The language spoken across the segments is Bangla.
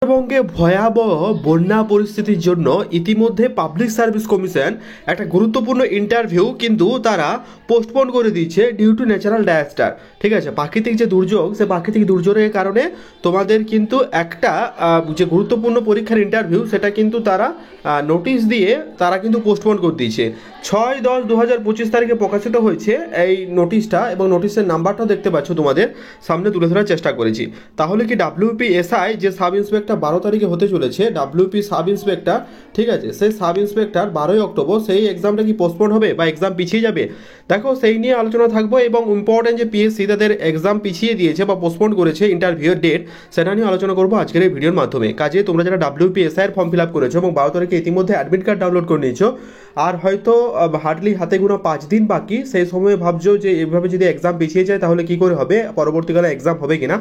উত্তরবঙ্গে ভয়াবহ বন্যা পরিস্থিতির জন্য ইতিমধ্যে পাবলিক সার্ভিস কমিশন একটা গুরুত্বপূর্ণ ইন্টারভিউ কিন্তু তারা পোস্টপোন করে দিয়েছে ডিউ টু ন্যাচারাল ডায়াস্টার। ঠিক আছে, প্রাকৃতিক যে দুর্যোগ, সে প্রাকৃতিক দুর্যোগের কারণে তোমাদের কিন্তু একটা যে গুরুত্বপূর্ণ পরীক্ষার ইন্টারভিউ সেটা কিন্তু তারা নোটিশ দিয়ে তারা কিন্তু পোস্টপোন করে দিয়েছে। 6-10-2025 তারিখে প্রকাশিত হয়েছে এই নোটিশটা, এবং নোটিশের নাম্বারটাও দেখতে পাচ্ছ তোমাদের সামনে তুলে ধরার চেষ্টা করেছি। তাহলে কি WPSI যে সাব ইন্সপেক্টর 12 তারিখে হতে চলেছে, WP সাব ইন্সপেক্টর, ঠিক আছে, সেই সাব ইন্সপেক্টর 12ই অক্টোবর সেই এক্সামটা কি পোস্টপোন হবে বা এক্সাম পিছিয়ে যাবে? দেখো, সেই নিয়ে আলোচনা থাকবো, এবং ইম্পর্টেন্ট যে PSC তাদের এক্সাম পিছিয়ে দিয়েছে বা পোস্টপোন করেছে ইন্টারভিউর ডেট, সেটা নিয়ে আলোচনা করবো আজকের এই ভিডিওর মাধ্যমে। কাজে তোমরা যারা WPSI এর ফর্ম ফিল আপ করেছো এবং 12 তারিখে ইতিমধ্যে অ্যাডমিট কার্ড ডাউনলোড করে নিয়েছো, আর হয়তো হার্ডলি হাতে গোনা 5 দিন বাকি, সেই সময় ভাবছো যে এইভাবে যদি এক্সাম পিছিয়ে যায় তাহলে কি করে হবে, পরবর্তীকালে এক্সাম হবে কিনা,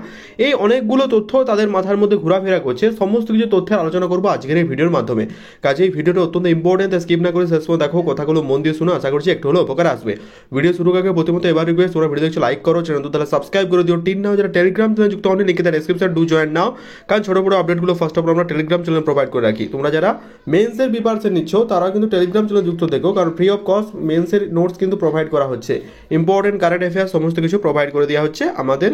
এই অনেকগুলো তথ্য তাদের মাথার মধ্যে ঘোরাফেরা করছে। সমস্ত কিছু তথ্যের আলোচনা করবো আজকের এই ভিডিওর মাধ্যমে। কাজে এই ভিডিওটা অত্যন্ত ইম্পর্টেন্ট, স্কিপ না করে শেষ পর্যন্ত দেখো, কথাগুলো মন দিয়ে শুনো, আশা করছি একটু হলেও উপকার আসবে। ভিডিও শুরু আগে প্রথমত এবার রিকোয়েস্ট, তোমরা ভিডিও দেখছো লাইক করো, চ্যানেল তাহলে সাবস্ক্রাইব করে দিও। টিন নাও যারা টেলিগ্রাম চ্যানেল যুক্ত হন, লিখে দেয় ডেসক্রিপশন, ডু জয়েন নাও, কারণ ছোটো বড় আপডেটগুলো ফার্স্ট অফ অল আমরা টেলিগ্রাম চ্যানেল প্রোভাইড করে রাখি। তোমরা যারা মেন্সের প্রিপারেশন নিচ্ছ তারাও কিন্তু টেলিগ্রাম চ্যানেল যুক্ত দেখো, কারণ ফ্রি অফ কস্ট মেন্সের নোটস কিন্তু প্রোভাইড করা হচ্ছে। ইম্পর্টেন্ট কারেন্ট অ্যাফেয়ার্স সমস্ত কিছু প্রোভাইড করে দেওয়া হচ্ছে আমাদের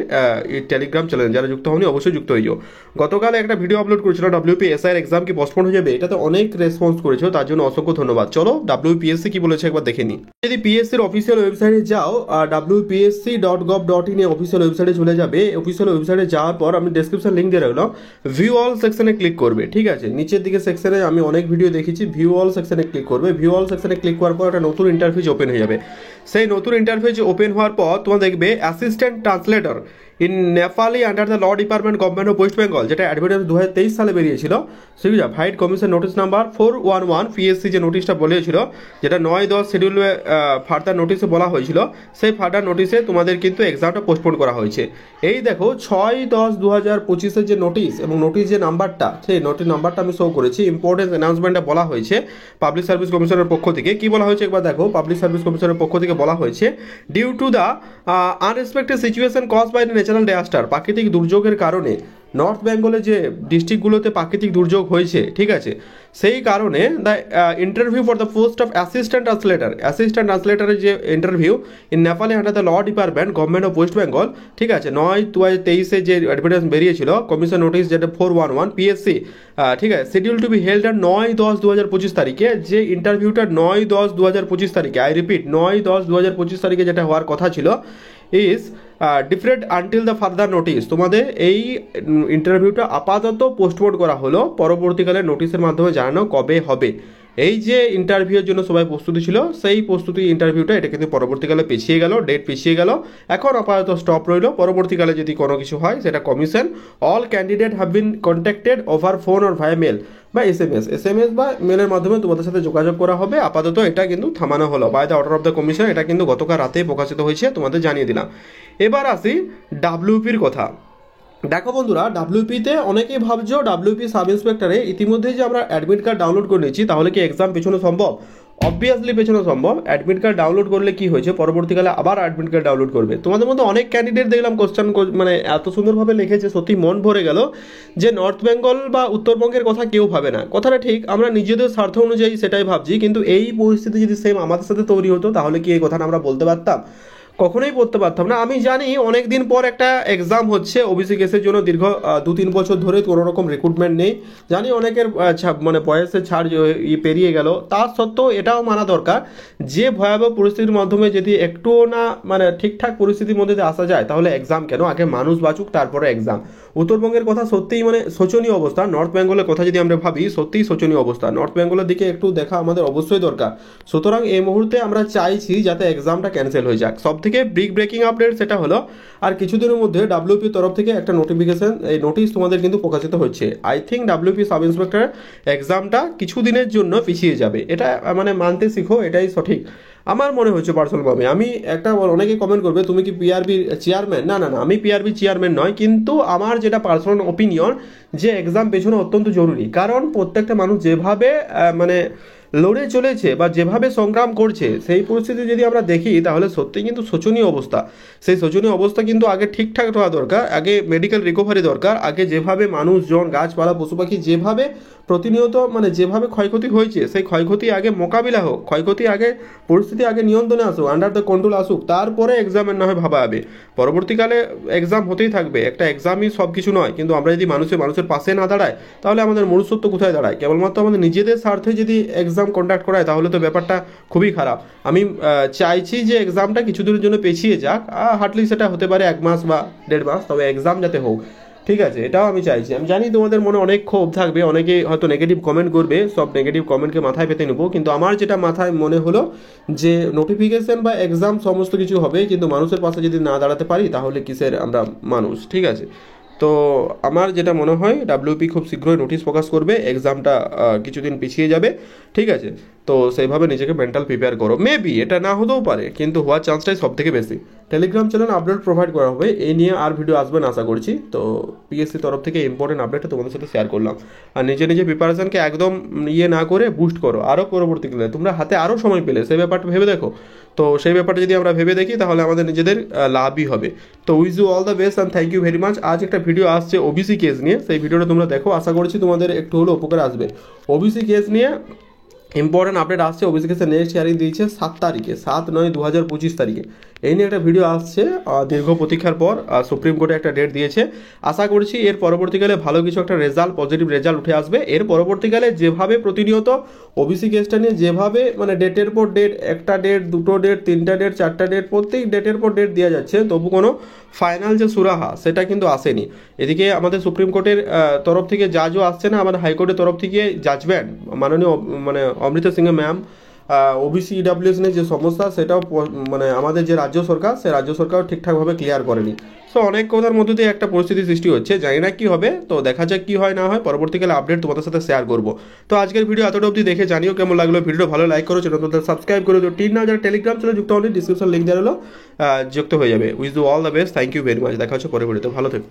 এই টেলিগ্রাম চ্যানেল। যারা যুক্ত হওনি অবশ্যই যুক্ত হয়ে যাও। গতকাল একটা ভিডিও আপলোড করেছিল WPSI এর এক্সাম কি পোস্টপোন হয়ে যাবে, এটাতে অনেক রেসপন্স করেছো, তার জন্য অসংখ্য ধন্যবাদ। চলো WPSC কি বলেছে একবার দেখে নিই। যদি PSC এর অফিসিয়াল ওয়েবসাইটে যাও, wpsc.gov.in এ অফিসিয়াল ওয়েবসাইটে চলে যাবে। অফিসিয়াল ওয়েবসাইটে যাওয়ার পর আমি ডেসক্রিপশন লিঙ্ক দিয়ে রাখলাম, ভিউ অল সেকশনে ক্লিক করবে। ঠিক আছে, নিচের দিকে সেকশনে আমি অনেক ভিডিও দেখেছি, ভিউ অল সেকশনে ক্লিক করবে। ভিউ অল সেকশনে ক্লিক করার পর একটা নতুন ইন্টারফেস ওপেন হয়ে যাবে। সেই নতুন ইন্টারফেস ওপেন হওয়ার পর তোমরা দেখবে assistant translator in Nepali under the law department government of West Bengal, যেটা অ্যাডভার্টাইজ 2023 সালে বেরিয়েছিল। ঠিক আছে, ফাইট কমিশন নোটিশ নাম্বার 411 PSC যে নোটিশটা বলেছিল, যেটা 9-10 শিডিউলে ফার্দার নোটিশে বলা হয়েছিল, সেই ফার্দার নোটিশে তোমাদের কিন্তু এক্সামটা পোস্টপোন করা হয়েছে। এই দেখো 6-10-2025 যে নোটিশ এবং নোটিশ যে নাম্বারটা, সেই নোটিশ নাম্বারটা আমি শো করেছি। ইম্পর্টেন্ট অ্যানাউন্সমেন্টটা বলা হয়েছে পাবলিক সার্ভিস কমিশনের পক্ষ থেকে। কি বলা হয়েছে একবার দেখো, পাবলিক সার্ভিস কমিশনের পক্ষ থেকে বলা হয়েছে, due to the unexpected situation caused by the natural disaster, প্রাকৃতিক দুর্যোগের কারণে নর্থ বেঙ্গলে যে ডিস্ট্রিক্টগুলোতে প্রাকৃতিক দুর্যোগ হয়েছে, ঠিক আছে, সেই কারণে the interview for the post of assistant ট্রান্সলেটারের যে ইন্টারভিউ ইন নেপালে under the law department government of West Bengal, ঠিক আছে, 9-2023 যে অ্যাডভার্টাইজ বেরিয়েছিল কমিশন নোটিশ যেটা 411 PSC, ঠিক আছে, schedule to be held on 9-10-2025 তারিখে। যে ইন্টারভিউটা 9-10-2025 তারিখে, আই রিপিট 9-10-2025 তারিখে যেটা হওয়ার কথা ছিল, is different until the further notice. তোমাদের এই ইন্টারভিউটা আপাতত পোস্টপোন করা হলো, পরবর্তীকালে নোটিশের মাধ্যমে জানানো কবে হবে। এই যে ইন্টারভিউর জন্য সবাই প্রস্তুতি ছিল, সেই প্রস্তুতি ইন্টারভিউটা এটা কিন্তু পরবর্তীকালে পিছিয়ে গেল, ডেট পিছিয়ে গেল, এখন আপাতত স্টপ রইল। পরবর্তীকালে যদি কোনো কিছু হয় সেটা commission, all candidate have been contacted over phone or via mail বা SMS বা মেলের মাধ্যমে তোমাদের সাথে যোগাযোগ করা হবে। আপাতত এটা কিন্তু থামানো হলো by the order of the commission. এটা কিন্তু গতকাল রাতেই প্রকাশিত হয়েছে, তোমাদের জানিয়ে দিলাম। এবার আসি WPর কথা। দেখো বন্ধুরা, WPতে অনেকেই ভাবছো WP সাব ইন্সপেক্টরে ইতিমধ্যে যে আমরা অ্যাডমিট কার্ড ডাউনলোড করে নিচ্ছি, তাহলে কি এক্সাম পেছানো সম্ভব? অবভিয়াসলি পেছানো সম্ভব। অ্যাডমিট কার্ড ডাউনলোড করলে কি হয়েছে, পরবর্তীকালে আবার অ্যাডমিট কার্ড ডাউনলোড করবে। তোমাদের মধ্যে অনেক ক্যান্ডিডেট দেখলাম কোশ্চেন মানে এত সুন্দরভাবে লিখেছে, সত্যি মন ভরে গেল যে নর্থ বেঙ্গল বা উত্তরবঙ্গের কথা কেউ ভাবে না। কথাটা ঠিক, আমরা নিজেদের স্বার্থ অনুযায়ী সেটাই ভাবছি, কিন্তু এই পরিস্থিতি যদি সেম আমাদের সাথে তৈরি হতো তাহলে কি এই কথাটা আমরা বলতে পারতাম? কখনোই পড়তে পারতাম না। আমি জানি অনেক দিন পর একটা এক্সাম হচ্ছে ওবিসি কেসের জন্য, দীর্ঘ 2-3 বছর ধরে কোনো রকম রিক্রুটমেন্ট নেই। জানি অনেকের মানে বয়সের ছাড় পেরিয়ে গেল, তার সত্ত্বেও এটাও মানা দরকার যে ভয়াবহ পরিস্থিতির মাধ্যমে যদি একটুও না মানে ঠিকঠাক পরিস্থিতির মধ্যে আসা যায়, তাহলে এক্সাম কেন? আগে মানুষ বাঁচুক, তারপরে এক্সাম। উত্তরবঙ্গের কথা সত্যিই মানে শোচনীয় অবস্থা। নর্থ বেঙ্গলের কথা যদি আমরা ভাবি, সত্যিই শোচনীয় অবস্থা। নর্থ বেঙ্গলের দিকে একটু দেখা আমাদের অবশ্যই দরকার। সুতরাং এই মুহূর্তে আমরা চাইছি যাতে এক্সামটা ক্যান্সেল হয়ে যাক। সব থেকে বিগ ব্রেকিং আপডেট সেটা হলো, আর কিছুদিনের মধ্যে WP তরফ থেকে একটা নোটিফিকেশন, এই নোটিশ তোমাদের কিন্তু প্রকাশিত হচ্ছে। I think WP sub inspector এক্সামটা কিছুদিনের জন্য পিছিয়ে যাবে। এটা মানে মানতে শিখো, এটাই সঠিক আমার মনে হচ্ছে পার্সোনালভাবে। আমি একটা, অনেকে কমেন্ট করবে তুমি কি PRB চেয়ারম্যান? না, আমি PRB চেয়ারম্যান নয়, কিন্তু আমার যেটা পার্সোনাল ওপিনিয়ন যে এক্সাম পেছনে অত্যন্ত জরুরি। কারণ প্রত্যেকটা মানুষ যেভাবে মানে লড়ে চলেছে বা যেভাবে সংগ্রাম করছে, সেই পরিস্থিতি যদি আমরা দেখি তাহলে সত্যিই কিন্তু শোচনীয় অবস্থা। সেই শোচনীয় অবস্থা কিন্তু আগে ঠিকঠাক হওয়া দরকার, আগে মেডিকেল রিকভারি দরকার, আগে যেভাবে মানুষজন, গাছপালা, পশু পাখি যেভাবে প্রতিনিয়ত মানে যেভাবে ক্ষয়ক্ষতি হয়েছে, সেই ক্ষয়ক্ষতি আগে মোকাবিলা হোক, ক্ষয়ক্ষতি আগে পরিস্থিতি আগে নিয়ন্ত্রণে আসুক, আন্ডার দ্য কন্ট্রোল আসুক, তারপরে এক্সামের না হয় ভাবা হবে। পরবর্তীকালে এক্সাম হতেই থাকবে, একটা এক্সামই সব কিছু নয়, কিন্তু আমরা যদি মানুষের পাশে না দাঁড়াই তাহলে আমাদের মনুষ্যত্ব কোথায় দাঁড়ায়? কেবলমাত্র আমাদের নিজেদের স্বার্থে যদি এক্সাম কন্ডাক্ট করায় তাহলে তো ব্যাপারটা খুবই খারাপ। আমি চাইছি যে এক্সামটা কিছু দিনের জন্য পেছিয়ে যাক, হার্ডলি সেটা হতে পারে 1 মাস বা 1.5 মাস, তবে এক্সাম যাতে হোক, ঠিক আছে, এটাও আমি চাইছি। আমি জানি তোমাদের মনে অনেক ক্ষোভ থাকবে, অনেকে হয়তো নেগেটিভ কমেন্ট করবে, সব নেগেটিভ কমেন্টকে মাথায় পেতে নেবো, কিন্তু আমার যেটা মাথায় মনে হলো যে নোটিফিকেশন বা এক্সাম সমস্ত কিছু হবে, কিন্তু মানুষের পাশে যদি না দাঁড়াতে পারি তাহলে কিসের আমরা মানুষ, ঠিক আছে। তো আমার যেটা মনে হয় ডাব্লিউপি খুব শীঘ্রই নোটিশ প্রকাশ করবে, এক্সামটা কিছুদিন পিছিয়ে যাবে, ঠিক আছে। তো সেইভাবে নিজেকে মেন্টাল প্রিপেয়ার করো, মেবি এটা না হতেও পারে, কিন্তু হওয়ার চান্সটাই সব থেকে বেশি। টেলিগ্রাম চ্যানেল আপডেট প্রোভাইড করা হবে, এই নিয়ে আর ভিডিও আসবে না আশা করছি। তো পিএসসি তরফ থেকে ইম্পর্টেন্ট আপডেটটা তোমাদের সাথে শেয়ার করলাম। আর নিজে প্রিপারেশনকে একদম ইয়ে না করে বুস্ট করো, আরও পরবর্তীকালে তোমরা হাতে আরও সময় পেলে সেই ব্যাপারটা ভেবে দেখো। তো সেই ব্যাপারটা যদি আমরা ভেবে দেখি তাহলে আমাদের নিজেদের লাভই হবে। তো wish you all the best and thank you very much. আজ একটা ভিডিও আসছে ওবিসি কেস নিয়ে, সেই ভিডিওটা তোমরা দেখো, আশা করছি তোমাদের একটু হলেও উপকার আসবে। ওবিসি কেস নিয়ে ইম্পর্টেন্ট আপডেট আসছে। ওবিসি কেসের নেক্সট হিয়ারিং দিয়েছে 7 তারিখে, 7/9/2025 তারিখে। এই নিয়ে একটা ভিডিও আসছে, দীর্ঘ প্রতীক্ষার পর সুপ্রিম কোর্টে একটা ডেট দিয়েছে। আশা করছি এর পরবর্তীকালে ভালো কিছু একটা রেজাল্ট, পজিটিভ রেজাল্ট উঠে আসবে। এর পরবর্তীকালে যেভাবে প্রতিনিয়ত ওবিসি কেসটা নিয়ে যেভাবে মানে ডেটের পর ডেট, একটা ডেট, দুটো ডেট, তিনটা ডেট, চারটা ডেট, প্রত্যেক ডেটের পর ডেট দেওয়া যাচ্ছে, তবু কোনো ফাইনাল যে সুরাহা সেটা কিন্তু আসেনি। এদিকে আমাদের সুপ্রিম কোর্টের তরফ থেকে জাজও আসছে না, আমাদের হাইকোর্টের তরফ থেকে জাজমেন্ট মাননীয় মানে অমৃতা সিংহ ম্যাম ওবিসি ইডাব্লিউএস নিয়ে যে সমস্যা সেটাও মানে আমাদের যে রাজ্য সরকার, সে রাজ্য সরকারও ঠিকঠাকভাবে ক্লিয়ার করেনি। সো অনেক কথার মধ্যে দিয়ে একটা পরিস্থিতি সৃষ্টি হচ্ছে, জানি না কি হবে, তো দেখা যাক কি হয় না হয়, পরবর্তীকালে আপডেট তোমাদের সাথে শেয়ার করবো। তো আজকের ভিডিও এতটা অবধি দেখে জানিও কেমন লাগলো, ভিডিও ভালো লাইক করো, চ্যানেল সাবস্ক্রাইব করে দিও। টিন না যারা টেলিগ্রাম চ্যানেল যুক্ত হলে ডিসক্রিপশন লিঙ্ক দেওয়া হলো, যুক্ত হয়ে যাবে। Wish you all the best, thank you very much. দেখা হচ্ছে পরে ভিডিওতে, ভালো থেকো।